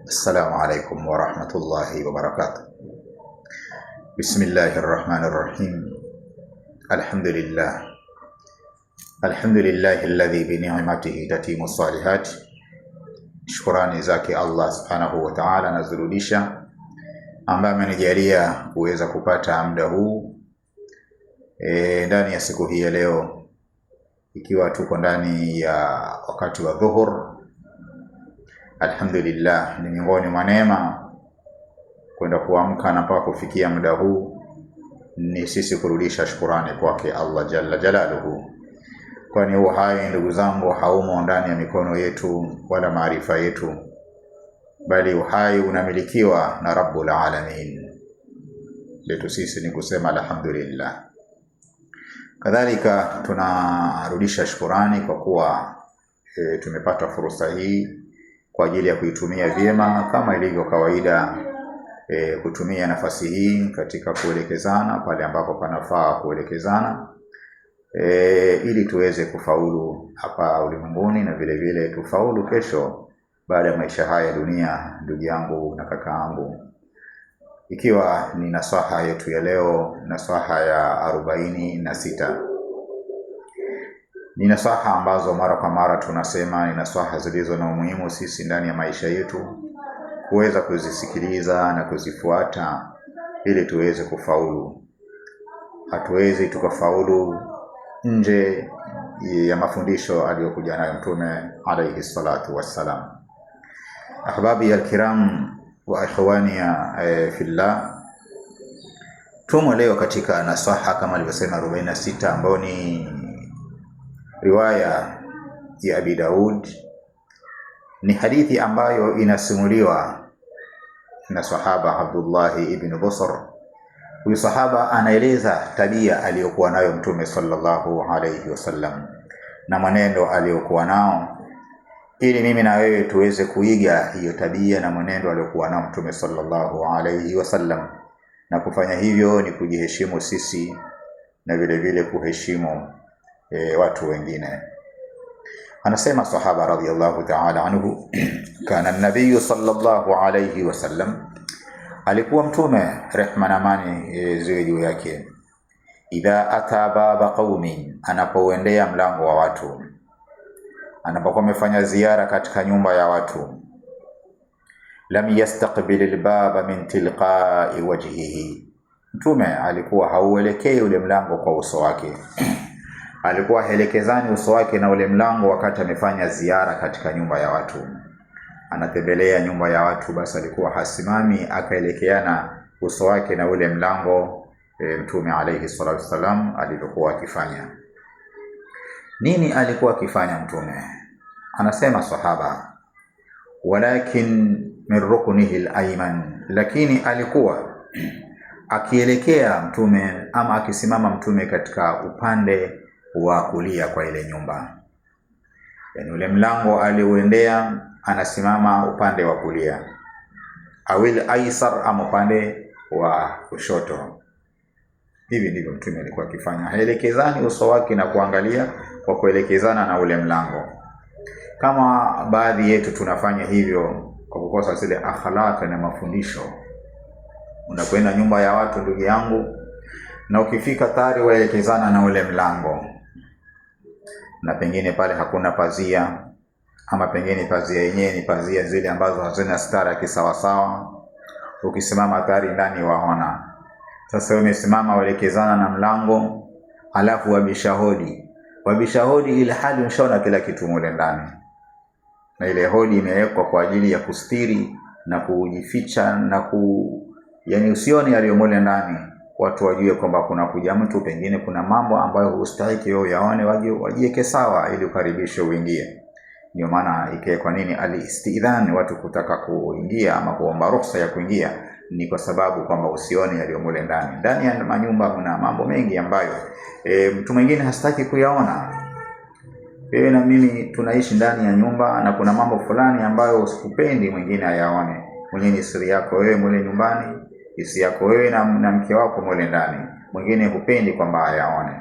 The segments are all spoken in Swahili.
السلام عليكم ورحمة الله وبركاته. بسم الله الرحمن الرحيم. الحمد لله الذي بنعمته تتم الصالحات. Shukrani zake Allah subhanahu wa ta'ala nazirudisha, ambaye amenijalia kuweza kupata muda huu ndani ya siku hii ya leo, ikiwa tuko ndani ya wakati wa dhuhur. Alhamdulillah, ni miongoni mwa neema kwenda kuamka na mpaka kufikia muda huu, ni sisi kurudisha shukrani kwake Allah jalla jalaluhu. Kwani uhai, ndugu zangu, haumo ndani ya mikono yetu wala maarifa yetu, bali uhai unamilikiwa na Rabbul Alamin. Letu sisi ni kusema alhamdulillah. Kadhalika tunarudisha shukrani kwa kuwa tumepata fursa hii kwa ajili ya kuitumia vyema, kama ilivyo kawaida, kutumia nafasi hii katika kuelekezana pale ambapo panafaa kuelekezana, ili tuweze kufaulu hapa ulimwenguni na vile vile tufaulu kesho baada ya maisha haya dunia, ndugu yangu na kaka yangu. Ikiwa ni nasaha yetu ya leo, nasaha ya 46. Ni nasaha ambazo mara kwa mara tunasema ni nasaha zilizo na umuhimu sisi ndani ya maisha yetu kuweza kuzisikiliza na kuzifuata ili tuweze kufaulu. Hatuwezi tukafaulu nje ya mafundisho aliyokuja nayo Mtume alayhi salatu wassalam. Ahbabi alkiram wa ikhwani fillah, tumo leo katika nasaha kama alivyosema 46, ambayo ni riwaya ya Abi Daud. Ni hadithi ambayo inasimuliwa na sahaba Abdullah ibn Busr. Huyu sahaba anaeleza tabia aliyokuwa nayo Mtume sallallahu alayhi wasallam na maneno aliyokuwa nao, ili mimi na wewe tuweze kuiga hiyo tabia na maneno aliyokuwa nao Mtume sallallahu alayhi wasallam. Na kufanya hivyo ni kujiheshimu sisi na vile vile kuheshimu watu wengine. Anasema sahaba radhiyallahu ta'ala anhu, kana an-nabiy sallallahu alayhi wasallam, alikuwa Mtume, rehma na amani ziwe juu yake, idha ata baba qaumin, anapoendea mlango wa watu, anapokuwa amefanya ziara katika nyumba ya watu, lam yastaqbil al-baba min tilqa'i wajhihi, Mtume alikuwa hauelekei ule mlango kwa uso wake. Alikuwa helekezani uso wake na ule mlango wakati amefanya ziara katika nyumba ya watu. Anatembelea nyumba ya watu, basi alikuwa hasimami akaelekeana uso wake na ule mlango. Mtume alayhi salatu wasalam alikuwa akifanya nini? Alikuwa akifanya Mtume, anasema sahaba, walakin min ruknihi al-ayman, lakini alikuwa akielekea Mtume ama akisimama Mtume katika upande wa kulia kwa ile nyumba. Yani ule mlango alioendea anasimama upande wa kulia, awil aisar, ama upande wa kushoto. Hivi ndivyo Mtume alikuwa akifanya, haelekezani uso wake na kuangalia kwa kuelekezana na ule mlango. Kama baadhi yetu tunafanya hivyo kwa kukosa zile akhlaq na mafundisho. Unakwenda nyumba ya watu, ndugu yangu, na ukifika tayari waelekezana na ule mlango, na pengine pale hakuna pazia, ama pengine pazia yenyewe ni pazia zile ambazo hazina stara kisawasawa. Ukisimama tayari ndani waona. Sasa umesimama waelekezana na mlango, alafu wabisha hodi ile hali unshaona kila kitu mule ndani, na ile hodi imewekwa kwa ajili ya kustiri na kujificha na yani usioni aliyomule ndani, watu wajue kwamba kuna kuja mtu, pengine kuna mambo ambayo hustahiki wewe yaone, wajieke sawa ili ukaribishe uingie. Ndio maana kwa nini al-istidhan, watu kutaka kuingia ama kuomba ruhusa ya kuingia, ni kwa sababu kwamba usione aliyomule ndani. Ndani ya manyumba kuna mambo mengi ambayo mtu mwingine hastaki kuyaona. Wewe na mimi tunaishi ndani ya nyumba, na kuna mambo fulani ambayo usikupendi mwingine ayaone. Mwenye ni siri yako wewe mule nyumbani, hisi yako wewe na mke wako mule ndani, mwingine hupendi kwamba ayaone.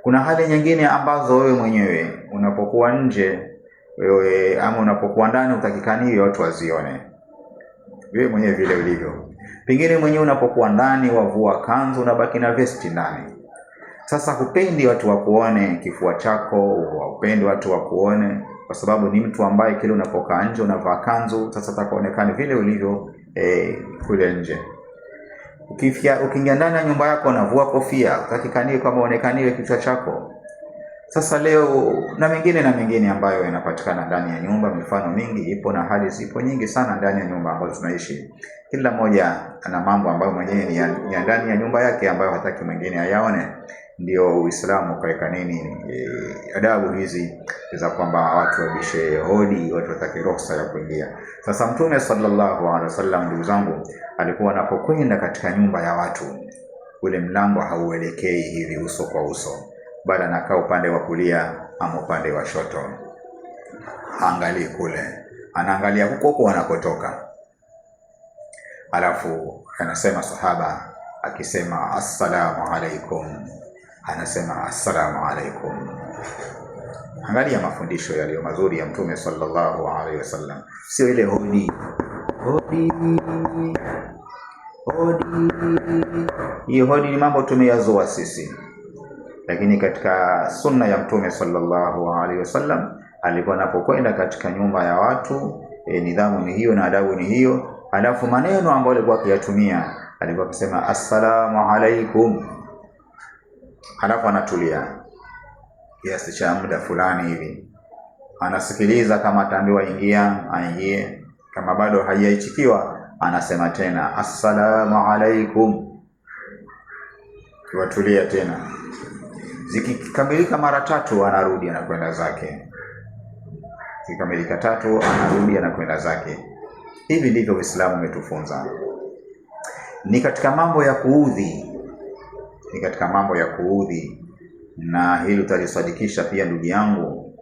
Kuna hali nyingine ambazo wewe mwenyewe unapokuwa nje wewe ama unapokuwa ndani utakikani watu wazione. wewe mwenyewe vile ulivyo. Pengine mwenyewe unapokuwa ndani wavua kanzu unabaki na vesti ndani. Sasa hupendi watu wakuone kifua chako, hupendi watu wakuone kwa sababu ni mtu ambaye kile unapokaa nje unavaa kanzu, sasa utaonekana vile ulivyo kule nje. Ukiingia ndani ya nyumba yako unavua kofia, utakikaniwe kama onekaniwe kichwa chako. Sasa leo na mengine ambayo yanapatikana ndani ya nyumba, mifano mingi ipo na hali zipo nyingi sana ndani ya nyumba ambazo tunaishi. Kila mmoja ana mambo ambayo mwenyewe ni ya ndani ya nyumba yake ambayo hataki mwingine ayaone. Ndio Uislamu kaweka nini adabu hizi za kwamba watu wabishe hodi, watu watake ruhusa ya kuingia. Sasa Mtume sallallahu alaihi wasallam, ndugu zangu, alikuwa anapokwenda katika nyumba ya watu, ule mlango hauelekei hivi uso kwa uso, bali anakaa upande wa kulia ama upande wa shoto. Angalia kule, anaangalia huko wanakotoka. Alafu anasema sahaba akisema assalamu alaikum, anasema assalamu alaikum. Angalia mafundisho yaliyo mazuri ya Mtume sallallahu alaihi wasallam, sio ile hodi hodi hodi. Hiyo hodi ni mambo tumeyazoea sisi, lakini katika sunna ya Mtume sallallahu alaihi wasallam alikuwa anapokwenda katika nyumba ya watu nidhamu ni hiyo na adabu ni hiyo. Alafu maneno ambayo alikuwa akiyatumia, alikuwa akisema assalamu alaikum, alafu anatulia kiasi cha muda fulani hivi, anasikiliza kama ataambiwa ingia aingie, kama bado haijaitikiwa anasema tena assalamu alaikum, kiwatulia tena. Zikikamilika mara 3 anarudi anakwenda zake, zikikamilika 3 anarudi anakwenda zake. Hivi ndivyo Uislamu umetufunza. Ni katika mambo ya kuudhi, na hili utalisadikisha pia ndugu yangu.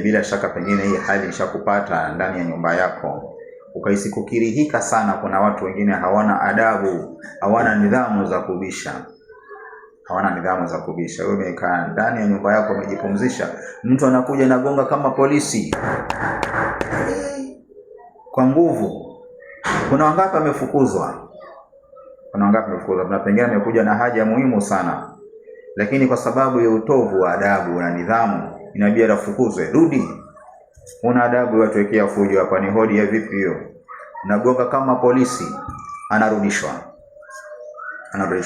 Bila shaka pengine hii hali ishakupata ndani ya nyumba yako, ukahisi kukirihika sana. Kuna watu wengine hawana adabu, hawana nidhamu za kubisha. Wewe umekaa ndani ya nyumba yako umejipumzisha, mtu anakuja na gonga kama polisi kwa nguvu. Kuna wangapi wamefukuzwa? Na pengine amekuja na haja muhimu sana, lakini kwa sababu ya utovu wa adabu na nidhamu inabidi afukuzwe. Rudi, una adabu, watu wekea fujo hapa, ni hodi ya vipi hiyo? Unagonga kama polisi, anarudishwa.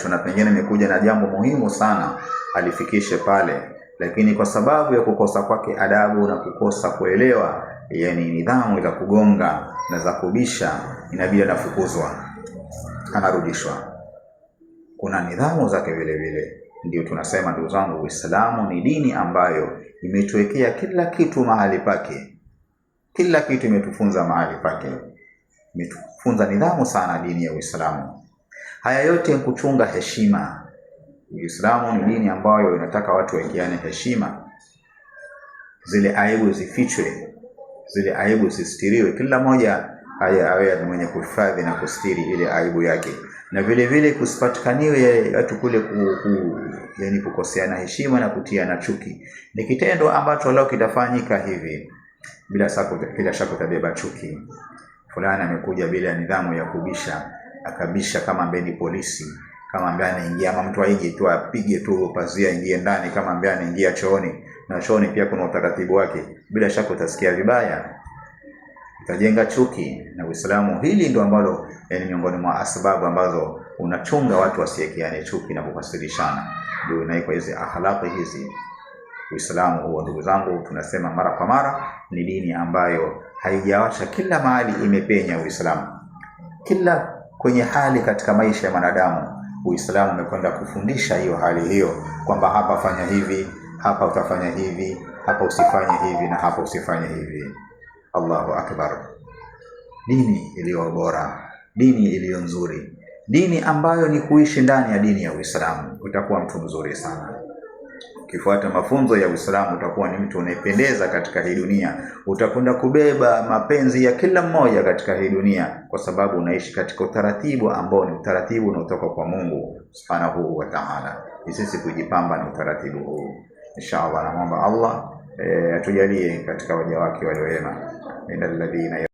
Na pengine amekuja na jambo muhimu sana alifikishe pale, lakini kwa sababu ya kukosa kwake adabu na kukosa kuelewa yani nidhamu za kugonga na za kubisha, inabidi afukuzwa, anarudishwa. Kuna nidhamu zake vile vile. Ndio tunasema ndugu zangu, Uislamu ni dini ambayo imetuwekea kila kitu mahali pake. Kila kitu imetufunza mahali pake. Imetufunza nidhamu sana dini ya Uislamu. Haya yote kuchunga heshima. Uislamu ni dini ambayo inataka watu wakiane heshima. Zile aibu zifichwe, zile aibu zisitiriwe. Kila mmoja awe mwenye kuhifadhi na kustiri ile aibu yake. Na vile vile kusipatikaniwe watu kule yani kukoseana heshima na kutiana chuki. Ni kitendo ambacho leo kitafanyika hivi, bila shaka utabeba chuki. Fulani amekuja bila nidhamu ya kubisha, akabisha kama mbeni polisi, kama ambaye anaingia, ama mtu aije tu apige tu pazia ingie ndani kama ambaye anaingia chooni, na chooni pia kuna utaratibu wake. Bila shaka utasikia vibaya, utajenga chuki. Na Uislamu hili ndio ambalo ni miongoni mwa sababu ambazo unachunga watu wasiekeane chuki na kukasirishana. Ndio inaikwa hizi akhlaqi hizi. Uislamu huo ndugu zangu, tunasema mara kwa mara, ni dini ambayo haijaacha, kila mahali imepenya Uislamu. Kila kwenye hali katika maisha ya wanadamu, Uislamu umekwenda kufundisha hiyo hali hiyo, kwamba hapa fanya hivi, hapa utafanya hivi, hapa usifanye hivi, na hapa usifanye hivi. Allahu akbar. Dini iliyo bora, dini iliyo nzuri, dini ambayo ni kuishi ndani ya dini ya Uislamu, utakuwa mtu mzuri sana. Ukifuata mafunzo ya Uislamu utakuwa ni mtu unayependeza katika hii dunia. Utakwenda kubeba mapenzi ya kila mmoja katika hii dunia, kwa sababu unaishi katika utaratibu ambao ni utaratibu unaotoka kwa Mungu Subhanahu wa Ta'ala. Sisi kujipamba na utaratibu huu. Inshallah, naomba Allah atujalie katika waja wake walio wema. Innal ladhina